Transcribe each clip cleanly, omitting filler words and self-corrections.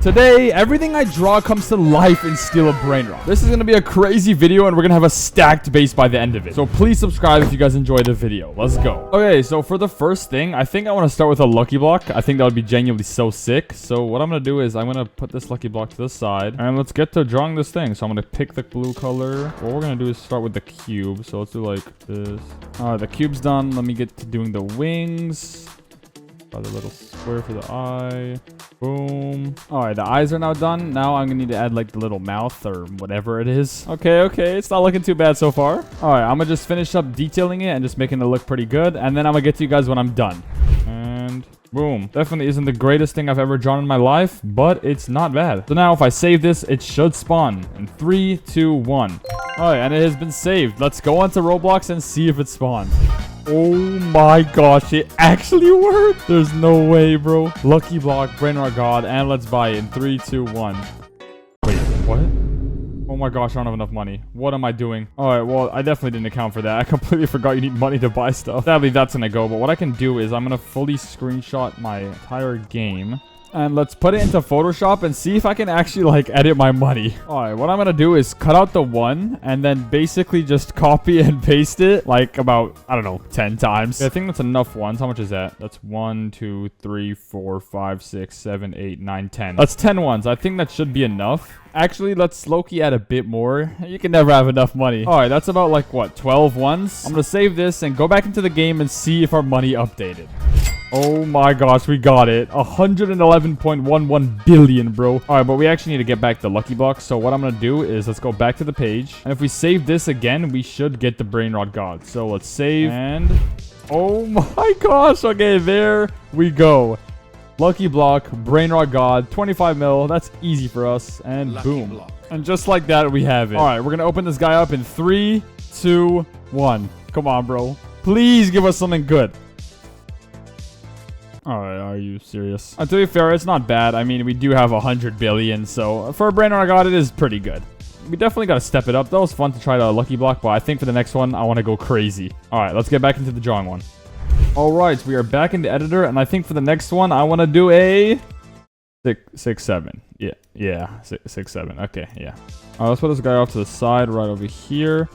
Today, everything I draw comes to life in Steal a Brainrot. This is going to be a crazy video and we're going to have a stacked base by the end of it. So please subscribe if you guys enjoy the video. Let's go. Okay, so for the first thing, I think I want to start with a lucky block. I think that would be genuinely so sick. So what I'm going to do is I'm going to put this lucky block to the side and let's get to drawing this thing. So I'm going to pick the blue color. What we're going to do is start with the cube. So let's do like this. All right, the cube's done. Let me get to doing the wings. Got a little square for the eye. Boom. All right, the eyes are now done. Now I'm gonna need to add like the little mouth or whatever it is. Okay, it's not looking too bad so far. All right, I'm gonna just finish up detailing it and just making it look pretty good, and then I'm gonna get to you guys when I'm done. And boom. Definitely isn't the greatest thing I've ever drawn in my life, but it's not bad. So now if I save this, it should spawn in 3, 2, 1. All right, and it has been saved. Let's go onto Roblox and see if it spawns. Oh my gosh, it actually worked. There's no way, bro. Lucky block, Brainrot God, and let's buy it in 3, 2, 1. Wait, what? Oh my gosh, I don't have enough money. What am I doing? All right, well, I definitely didn't account for that. I completely forgot you need money to buy stuff. Sadly, that's gonna go, but what I can do is I'm gonna fully screenshot my entire game. And let's put it into Photoshop and see if I can actually like edit my money. All right, what I'm gonna do is cut out the 1 and then basically just copy and paste it like about, I don't know, 10 times. I think that's enough ones. How much is that? That's 1, 2, 3, 4, 5, 6, 7, 8, 9, 10. That's 10 ones. I think that should be enough. Actually, let's low-key add a bit more. You can never have enough money. All right, that's about like what, 12 ones? I'm gonna save this and go back into the game and see if our money updated. Oh my gosh, we got it. 111.11 billion, bro. All right, but we actually need to get back the lucky block. So what I'm going to do is let's go back to the page. And if we save this again, we should get the Brainrot God. So let's save and... oh my gosh. Okay, there we go. Lucky block, Brainrot God, 25 mil. That's easy for us. And lucky boom. Block. And just like that, we have it. All right, we're going to open this guy up in 3, 2, 1. Come on, bro. Please give us something good. Alright, are you serious? To be fair, it's not bad. I mean, we do have 100 billion, so for a Brainrot God, it is pretty good. We definitely got to step it up. That was fun to try the lucky block, but I think for the next one, I want to go crazy. Alright, let's get back into the drawing one. Alright, we are back in the editor, and I think for the next one, I want to do a 6, 7. Yeah, 6, 7. Okay, yeah. Alright, let's put this guy off to the side right over here.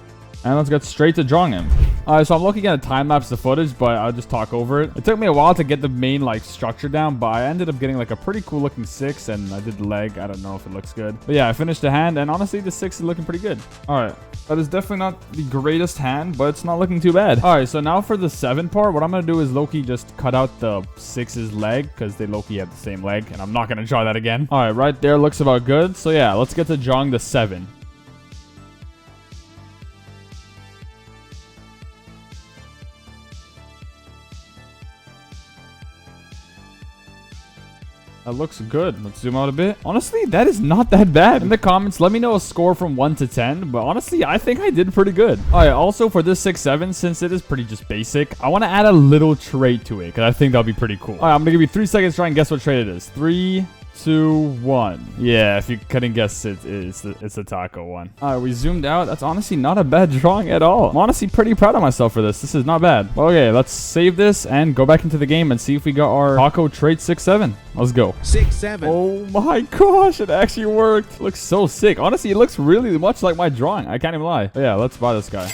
And let's get straight to drawing him. Alright, so I'm looking at a time-lapse of footage, but I'll just talk over it. It took me a while to get the main, like, structure down, but I ended up getting, like, a pretty cool-looking 6, and I did the leg. I don't know if it looks good. But yeah, I finished the hand, and honestly, the 6 is looking pretty good. Alright, that is definitely not the greatest hand, but it's not looking too bad. Alright, so now for the 7 part, what I'm going to do is low-key just cut out the 6's leg, because they low-key have the same leg, and I'm not going to draw that again. Alright, right there looks about good. So yeah, let's get to drawing the 7. That looks good. Let's zoom out a bit. Honestly, that is not that bad. In the comments, let me know a score from 1 to 10. But honestly, I think I did pretty good. All right, also for this 6, 7, since it is pretty just basic, I want to add a little trait to it because I think that'll be pretty cool. All right, I'm going to give you 3 seconds to try and guess what trait it is. 3, 2, 1. Yeah, if you couldn't guess it, it's the taco one. All right, we zoomed out. That's honestly not a bad drawing at all. I'm honestly pretty proud of myself for this. This is not bad. Okay, let's save this and go back into the game and see if we got our taco trait 6, 7. Let's go. 6, 7. Oh my gosh, it actually worked. Looks so sick. Honestly, it looks really much like my drawing. I can't even lie. But yeah, let's buy this guy.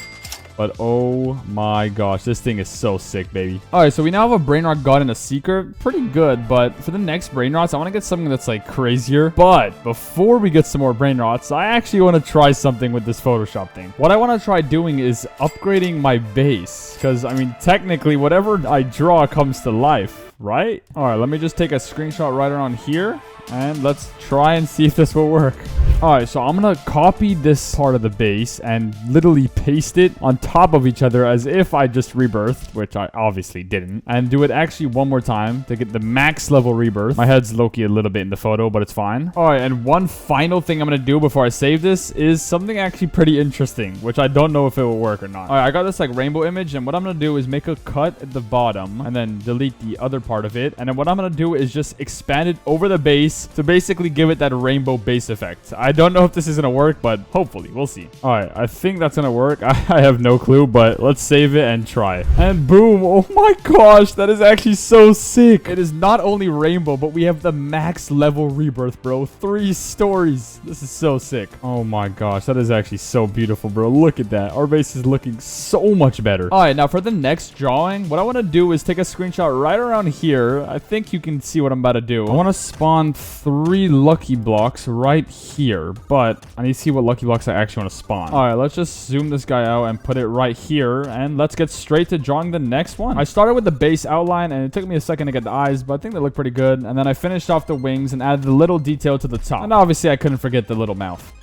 But oh my gosh, this thing is so sick, baby. All right, so we now have a Brainrot God and a Seeker. Pretty good, but for the next Brainrots, I want to get something that's like crazier. But before we get some more Brainrots, I actually want to try something with this Photoshop thing. What I want to try doing is upgrading my base. Because, I mean, technically, whatever I draw comes to life, right? All right, let me just take a screenshot right around here. And let's try and see if this will work. Alright, so I'm going to copy this part of the base and literally paste it on top of each other as if I just rebirthed, which I obviously didn't. And do it actually one more time to get the max level rebirth. My head's low-key a little bit in the photo, but it's fine. Alright, and one final thing I'm going to do before I save this is something actually pretty interesting, which I don't know if it will work or not. Alright, I got this like rainbow image, and what I'm going to do is make a cut at the bottom and then delete the other part of it. And then what I'm going to do is just expand it over the base to basically give it that rainbow base effect. I I don't know if this is gonna work, but hopefully we'll see. All right, I think that's gonna work. I have no clue, but let's save it and try. And boom. Oh my gosh, that is actually so sick. It is not only rainbow, but we have the max level rebirth, bro. 3 stories. This is so sick. Oh my gosh, that is actually so beautiful, bro. Look at that. Our base is looking so much better. All right, now for the next drawing, what I want to do is take a screenshot right around here. I think you can see what I'm about to do. I want to spawn 3 lucky blocks right here, but I need to see what lucky blocks I actually want to spawn. All right, let's just zoom this guy out and put it right here, and let's get straight to drawing the next one. I started with the base outline, and it took me a second to get the eyes, but I think they look pretty good. And then I finished off the wings and added the little detail to the top. And obviously, I couldn't forget the little mouth.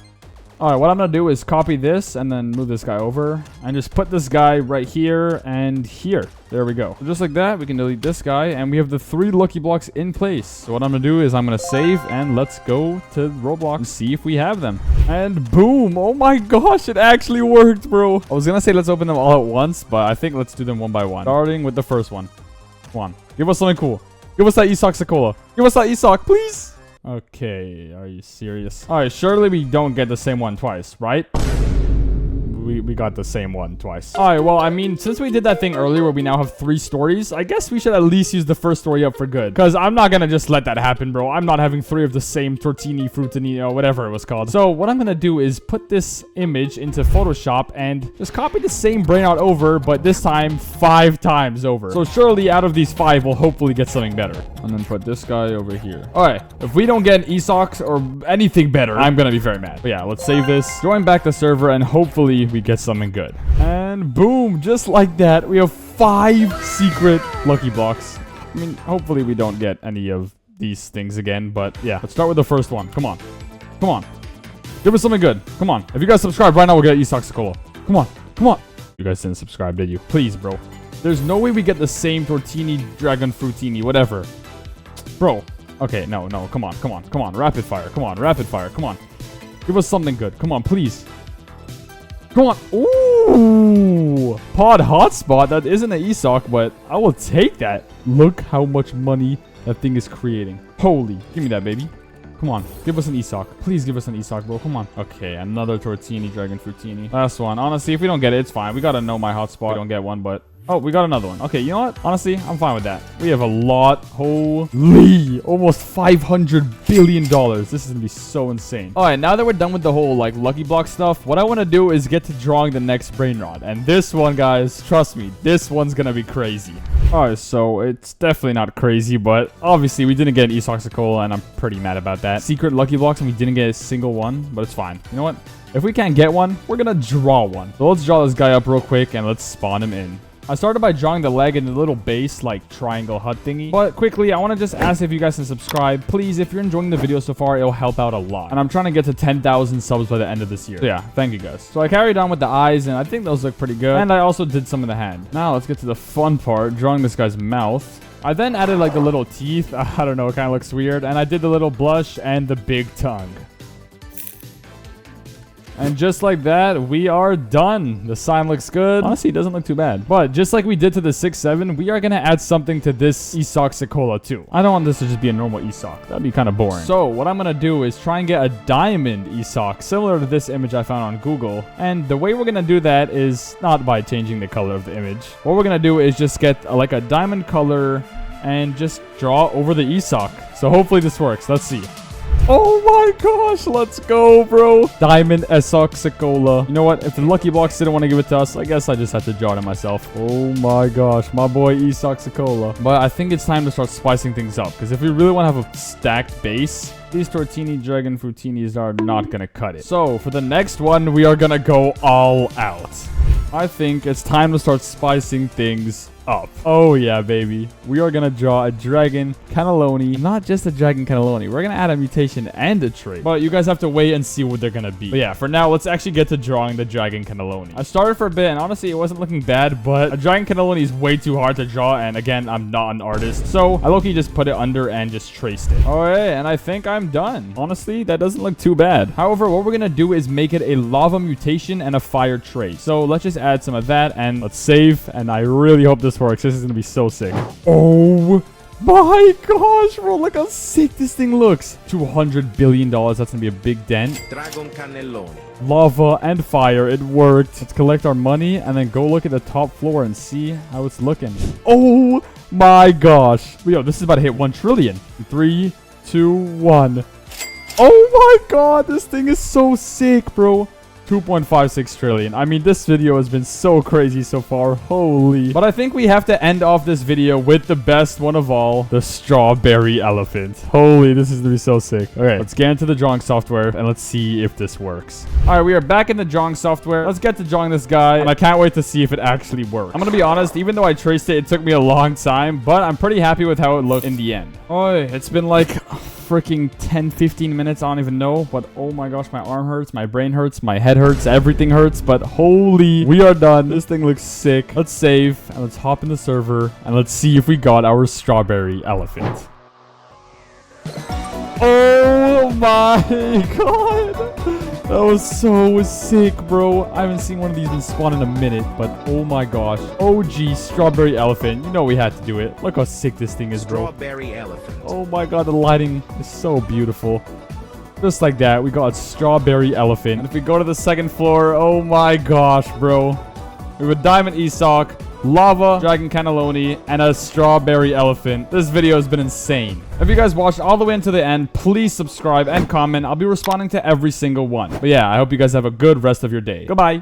All right, what I'm going to do is copy this and then move this guy over and just put this guy right here and here. There we go. So just like that, we can delete this guy and we have the 3 lucky blocks in place. So what I'm going to do is I'm going to save and let's go to Roblox and see if we have them. And boom. Oh my gosh, it actually worked, bro. I was going to say let's open them all at once, but I think let's do them one by one. Starting with the first one. Come on. Give us something cool. Give us that ESOC Sekolah. Give us that ESOC, please. Okay, are you serious? All right, surely we don't get the same one twice, right? We got the same one twice. All right, well, I mean, since we did that thing earlier where we now have 3 stories, I guess we should at least use the first story up for good. Because I'm not going to just let that happen, bro. I'm not having 3 of the same tortini, fruitini, or whatever it was called. So what I'm going to do is put this image into Photoshop and just copy the same Brainrot over, but this time 5 times over. So surely out of these 5, we'll hopefully get something better. And then put this guy over here. All right, if we don't get an ESOC or anything better, I'm going to be very mad. But yeah, let's save this, join back the server, and hopefully we get something good. And boom, just like that, we have 5 secret lucky blocks. I mean, hopefully we don't get any of these things again, but yeah, let's start with the first one. Come on. Come on. Give us something good. Come on. If you guys subscribe right now, we'll get ESOC Sekolah. Come on. Come on. You guys didn't subscribe, did you? Please, bro. There's no way we get the same tortini, dragon fruitini, whatever. Bro. Okay, no. Come on. Come on. Come on. Rapid fire. Come on. Rapid fire. Come on. Give us something good. Come on, please. Come on. Ooh. Pod hotspot. That isn't an ESOC, but I will take that. Look how much money that thing is creating. Holy. Give me that, baby. Come on. Give us an ESOC. Please give us an ESOC, bro. Come on. Okay, another tortini, dragon fruitini. Last one. Honestly, if we don't get it, it's fine. We got to know my hotspot. We don't get one, but... Oh, we got another one. Okay, you know what? Honestly, I'm fine with that. We have a lot. Holy. Almost $500 billion. This is going to be so insane. All right, now that we're done with the whole, like, lucky block stuff, what I want to do is get to drawing the next Brainrot. And this one, guys, trust me, this one's going to be crazy. All right, so it's definitely not crazy, but obviously we didn't get an ESOC Sekolah, and I'm pretty mad about that. Secret lucky blocks, and we didn't get a single one, but it's fine. You know what? If we can't get one, we're going to draw one. So let's draw this guy up real quick, and let's spawn him in. I started by drawing the leg and the little base, like, triangle hut thingy. But quickly, I want to just ask if you guys can subscribe. Please, if you're enjoying the video so far, it'll help out a lot. And I'm trying to get to 10,000 subs by the end of this year. So yeah, thank you guys. So I carried on with the eyes, and I think those look pretty good. And I also did some of the hand. Now, let's get to the fun part, drawing this guy's mouth. I then added, like, the little teeth. I don't know, it kind of looks weird. And I did the little blush and the big tongue. And just like that, we are done. The sign looks good. Honestly, it doesn't look too bad. But just like we did to the 6-7, we are going to add something to this ESOC Sekolah too. I don't want this to just be a normal ESOC. That'd be kind of boring. So what I'm going to do is try and get a diamond ESOC, similar to this image I found on Google. And the way we're going to do that is not by changing the color of the image. What we're going to do is just get like a diamond color and just draw over the ESOC. So hopefully this works. Let's see. Oh my gosh, let's go, bro. Diamond ESOC Sekolah. You know what? If the lucky blocks didn't want to give it to us, I guess I just had to draw it myself. Oh my gosh, my boy ESOC Sekolah. But I think it's time to start spicing things up, because if we really want to have a stacked base, these tortini dragon fruitinis are not going to cut it. So for the next one, we are going to go all out. I think it's time to start spicing things up. Oh yeah, baby. We are gonna draw a dragon cannelloni. Not just a dragon cannelloni. We're gonna add a mutation and a trait. But you guys have to wait and see what they're gonna be. But yeah, for now, let's actually get to drawing the dragon cannelloni. I started for a bit, and honestly, it wasn't looking bad, but a dragon cannelloni is way too hard to draw, and again, I'm not an artist. So I low-key just put it under and just traced it. Alright, and I think I'm done. Honestly, that doesn't look too bad. However, what we're gonna do is make it a lava mutation and a fire trait. So let's just add some of that, and let's save, and I really hope this works. This is gonna be so sick. Oh My gosh, bro, look how sick this thing looks. $200 billion. That's gonna be a big dent. Dragon cannelloni. Lava and fire. It worked. Let's collect our money and then go look at the top floor and see how it's looking. Oh my gosh. Yo, this is about to hit 1 trillion. 3, 2, 1. Oh my god, this thing is so sick, bro. 2.56 trillion. I mean, this video has been so crazy so far. Holy. But I think we have to end off this video with the best one of all, the strawberry elephant. Holy, this is gonna be so sick. Okay, let's get into the drawing software and let's see if this works. All right, we are back in the drawing software. Let's get to drawing this guy, and I can't wait to see if it actually works. I'm gonna be honest, even though I traced it, it took me a long time, but I'm pretty happy with how it looked in the end. Oh, it's been like freaking 10-15 minutes. I don't even know, but oh my gosh, my arm hurts, my brain hurts, my head hurts, everything hurts. But holy, we are done. This thing looks sick. Let's save and let's hop in the server and let's see if we got our strawberry elephant. Oh my god, that was so sick, bro. I haven't seen one of these in spawn in a minute, but oh my gosh. OG strawberry elephant. You know we had to do it. Look how sick this thing is, bro. Strawberry elephant. Oh my god, the lighting is so beautiful. Just like that, we got a strawberry elephant. And if we go to the second floor, oh my gosh, bro. We have a diamond ESOC, lava, dragon cannelloni, and a strawberry elephant. This video has been insane. If you guys watched all the way into the end, please subscribe and comment. I'll be responding to every single one. But yeah, I hope you guys have a good rest of your day. Goodbye.